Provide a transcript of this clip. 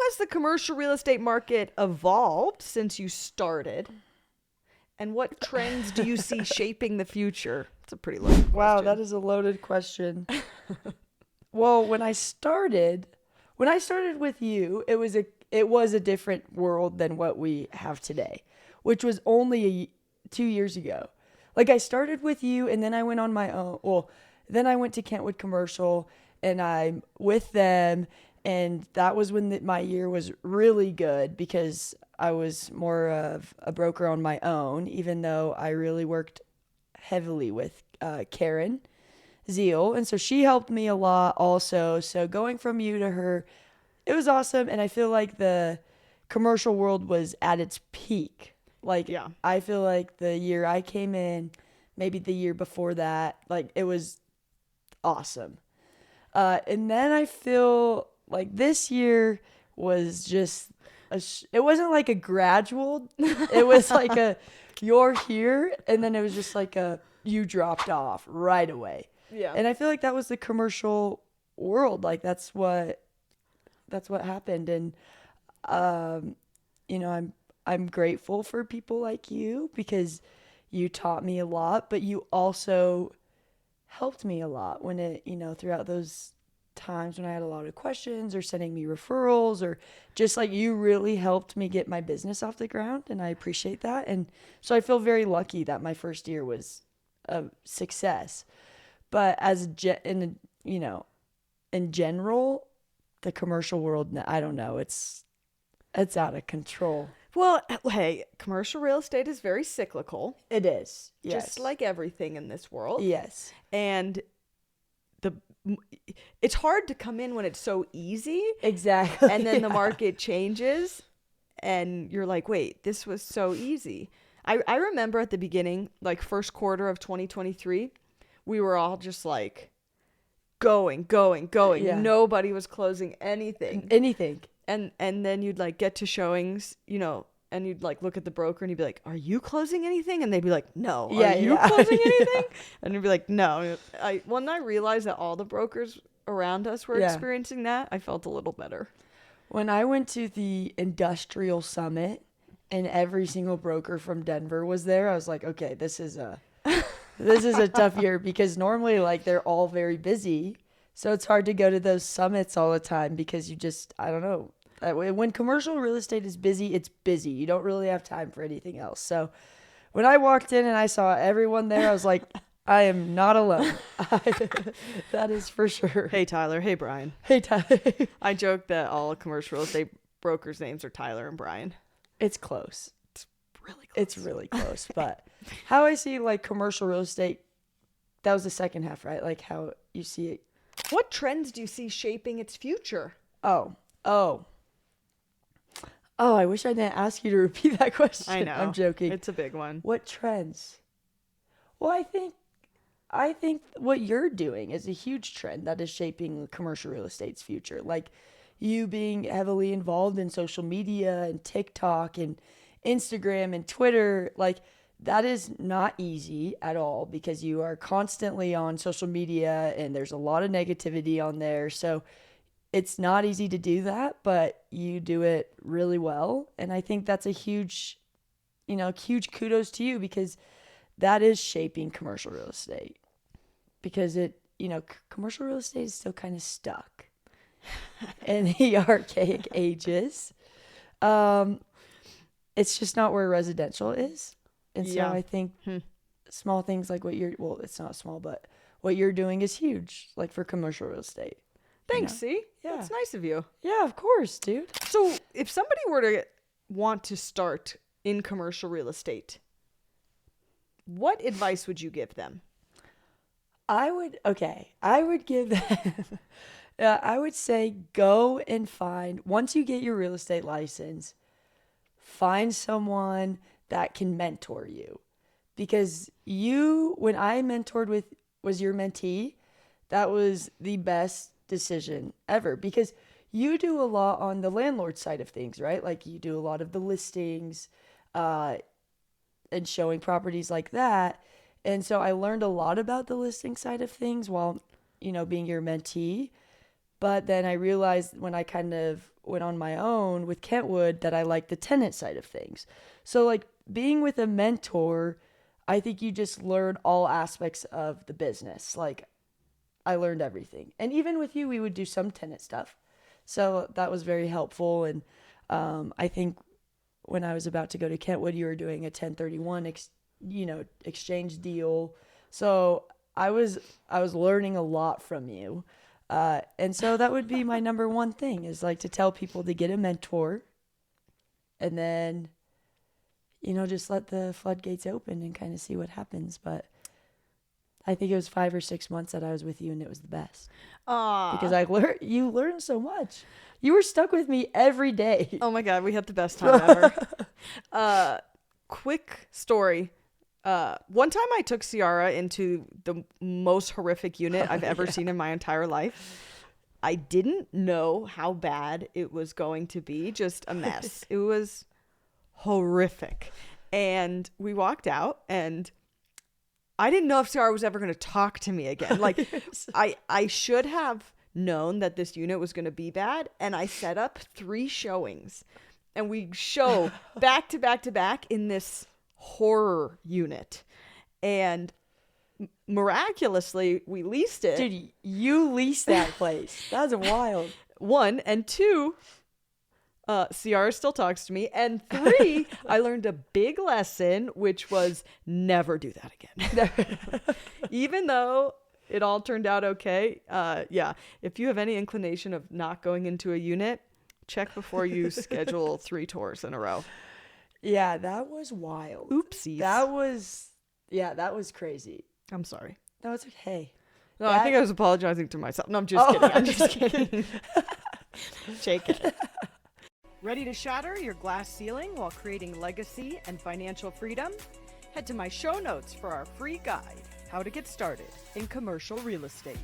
has the commercial real estate market evolved since you started? And what trends do you see shaping the future? It's a pretty loaded question. Wow, that is a loaded question. Well, when I started with you, it was a different world than what we have today, which was only 2 years ago. Like I started with you and then I went on my own. Well, then I went to Kentwood Commercial and I'm with them, and that was when my year was really good because I was more of a broker on my own, even though I really worked heavily with Karen Zeal. And so she helped me a lot also. So going from you to her, it was awesome. And I feel like the commercial world was at its peak. Like, Yeah. I feel like the year I came in, maybe the year before that, like it was awesome. And then I feel like this year was just, it wasn't like a gradual, it was like you're here. And then it was just like you dropped off right away. Yeah. And I feel like that was the commercial world. Like that's what happened. And, I'm grateful for people like you because you taught me a lot, but you also helped me a lot when throughout those times when I had a lot of questions or sending me referrals or just like you really helped me get my business off the ground. And I appreciate that. And so I feel very lucky that my first year was a success. But in general, the commercial world, I don't know, it's out of control. Well, hey, commercial real estate is very cyclical. It is. Yes. Just like everything in this world. Yes. And it's hard to come in when it's so easy. Exactly. And then the market changes and you're like, wait, this was so easy. I remember at the beginning, like first quarter of 2023, we were all just like going. Yeah. Nobody was closing anything. And then you'd like get to showings, and you'd like look at the broker and you'd be like, are you closing anything? And they'd be like, no. Yeah, are you yeah. closing anything? And you'd be like, no. When I realized that all the brokers around us were experiencing that, I felt a little better. When I went to the industrial summit and every single broker from Denver was there, I was like, okay, this is a tough year because normally like they're all very busy. So it's hard to go to those summits all the time because you just, I don't know. When commercial real estate is busy, it's busy. You don't really have time for anything else. So when I walked in and I saw everyone there, I was like, I am not alone. That is for sure. Hey, Tyler. Hey, Brian. Hey, Tyler. I joke that all commercial real estate brokers' names are Tyler and Brian. It's close. Really close. It's really close. But how I see like commercial real estate, that was the second half, right? Like how you see it. What trends do you see shaping its future? Oh, I wish I didn't ask you to repeat that question. I know. I'm joking. It's a big one. What trends? Well, I think what you're doing is a huge trend that is shaping commercial real estate's future. Like you being heavily involved in social media and TikTok and Instagram and Twitter, like that is not easy at all because you are constantly on social media and there's a lot of negativity on there. So it's not easy to do that, but you do it really well. And I think that's a huge kudos to you because that is shaping commercial real estate. Because commercial real estate is still kind of stuck in the archaic ages. It's just not where residential is. And so I think small things like it's not small, but what you're doing is huge, like for commercial real estate. Thanks, see? Yeah. That's nice of you. Yeah, of course, dude. So if somebody were to want to start in commercial real estate, what advice would you give them? I would give them, I would say go and once you get your real estate license, find someone that can mentor you. Because when I mentored was your mentee, that was the best decision ever because you do a lot on the landlord side of things, right? Like you do a lot of the listings and showing properties like that. And so I learned a lot about the listing side of things while, being your mentee. But then I realized when I kind of went on my own with Kentwood that I like the tenant side of things. So like being with a mentor, I think you just learn all aspects of the business. Like I learned everything. And even with you, we would do some tenant stuff. So that was very helpful. And I think when I was about to go to Kentwood, you were doing a 1031 exchange deal. So I was learning a lot from you. And so that would be my number one thing, is like to tell people to get a mentor and then, just let the floodgates open and kind of see what happens. But I think it was 5 or 6 months that I was with you, and it was the best. Because you learned so much. You were stuck with me every day. Oh my God, we had the best time ever. Quick story. One time I took Ciara into the most horrific unit I've ever seen in my entire life. I didn't know how bad it was going to be. Just a mess. It was horrific. And we walked out, and I didn't know if Ciara was ever going to talk to me again. Like, I should have known that this unit was going to be bad. And I set up 3 showings, and we show back to back to back in this horror unit. And miraculously, we leased it. Dude, you leased that place. That's wild. 1 and 2, Ciara still talks to me. And 3, I learned a big lesson, which was never do that again. Even though it all turned out okay. If you have any inclination of not going into a unit, check before you schedule 3 tours in a row. Yeah, that was wild. Oopsies. That was crazy. I'm sorry. No, it's okay. No, I think I was apologizing to myself. No, I'm just kidding. I'm just kidding. Shake it. Ready to shatter your glass ceiling while creating legacy and financial freedom? Head to my show notes for our free guide, How to Get Started in Commercial Real Estate.